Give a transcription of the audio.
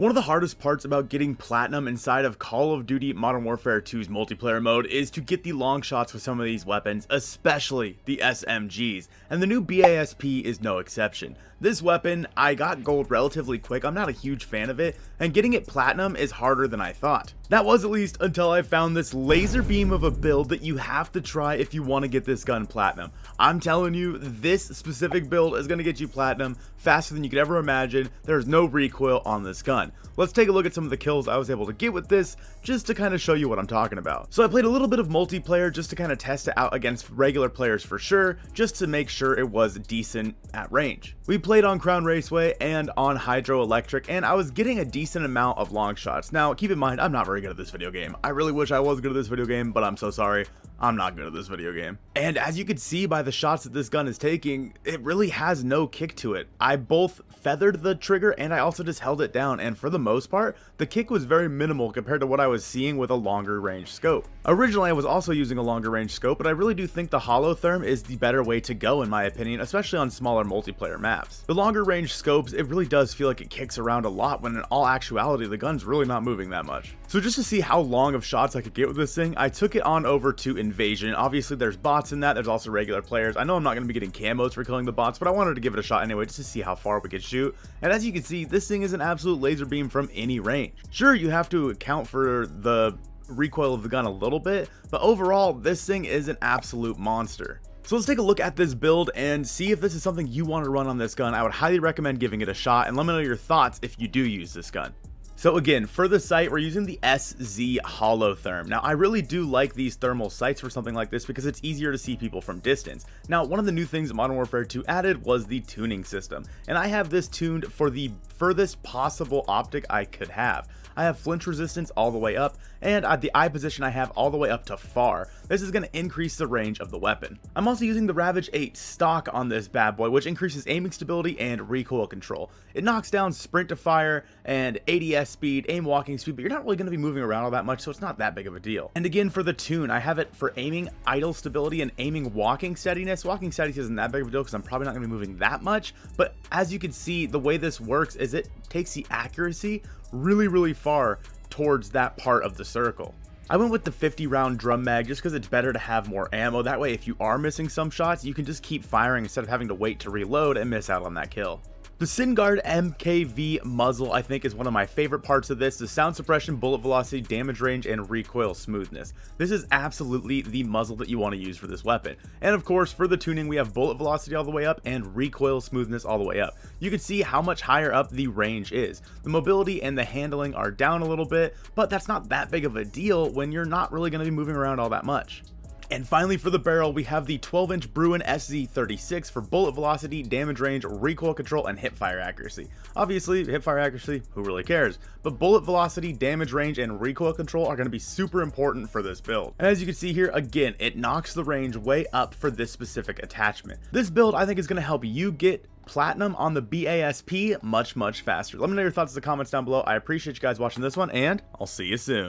One of the hardest parts about getting platinum inside of Call of Duty Modern Warfare 2's multiplayer mode is to get the long shots with some of these weapons, especially the SMGs, and the new BAS P is no exception. This weapon, I got gold relatively quick, I'm not a huge fan of it, and getting it platinum is harder than I thought. That was at least until I found this laser beam of a build that you have to try if you want to get this gun platinum. I'm telling you, this specific build is going to get you platinum faster than you could ever imagine. There's no recoil on this gun. Let's take a look at some of the kills I was able to get with this, just to kind of show you what I'm talking about. So I played a little bit of multiplayer just to kind of test it out against regular players for sure, just to make sure it was decent at range. We played on Crown Raceway and on Hydroelectric, and I was getting a decent amount of long shots. Now, keep in mind, I'm not very good at this video game. I really wish I was good at this video game, but I'm so sorry. I'm not good at this video game. And as you can see by the shots that this gun is taking, it really has no kick to it. I both feathered the trigger and I also just held it down, and for the most part, the kick was very minimal compared to what I was seeing with a longer range scope. Originally, I was also using a longer range scope, but I really do think the holotherm is the better way to go in my opinion, especially on smaller multiplayer maps. The longer range scopes, it really does feel like it kicks around a lot when in all actuality, the gun's really not moving that much. So just to see how long of shots I could get with this thing, I took it on over to Invasion. Obviously there's bots in that, there's also regular players. I know I'm not going to be getting camos for killing the bots, but I wanted to give it a shot anyway just to see how far we could shoot. And as you can see, this thing is an absolute laser beam from any range. Sure, you have to account for the recoil of the gun a little bit, but overall this thing is an absolute monster. So let's take a look at this build and see if this is something you want to run on this gun. I would highly recommend giving it a shot, and let me know your thoughts if you do use this gun. So again, for the sight, we're using the SZ Holotherm. Now, I really do like these thermal sights for something like this because it's easier to see people from distance. Now, one of the new things Modern Warfare 2 added was the tuning system, and I have this tuned for the furthest possible optic I could have. I have flinch resistance all the way up, and at the eye position I have all the way up to far. This is going to increase the range of the weapon. I'm also using the Ravage 8 stock on this bad boy, which increases aiming stability and recoil control. It knocks down sprint to fire and ADS speed, aim walking speed, but you're not really going to be moving around all that much, so it's not that big of a deal. And again, for the tune, I have it for aiming idle stability and aiming walking steadiness. Walking steadiness isn't that big of a deal because I'm probably not going to be moving that much, but as you can see, the way this works is it takes the accuracy really far towards that part of the circle. I went with the 50 round drum mag just because it's better to have more ammo. That way, if you are missing some shots, you can just keep firing instead of having to wait to reload and miss out on that kill. The SynGuard MKV muzzle, I think, is one of my favorite parts of this. The sound suppression, bullet velocity, damage range, and recoil smoothness. This is absolutely the muzzle that you want to use for this weapon. And of course, for the tuning, we have bullet velocity all the way up and recoil smoothness all the way up. You can see how much higher up the range is. The mobility and the handling are down a little bit, but that's not that big of a deal when you're not really going to be moving around all that much. And finally, for the barrel, we have the 12-inch Bruin SZ36 for bullet velocity, damage range, recoil control, and hipfire accuracy. Obviously, hipfire accuracy, who really cares? But bullet velocity, damage range, and recoil control are going to be super important for this build. And as you can see here, again, it knocks the range way up for this specific attachment. This build, I think, is going to help you get platinum on the BAS P much faster. Let me know your thoughts in the comments down below. I appreciate you guys watching this one, and I'll see you soon.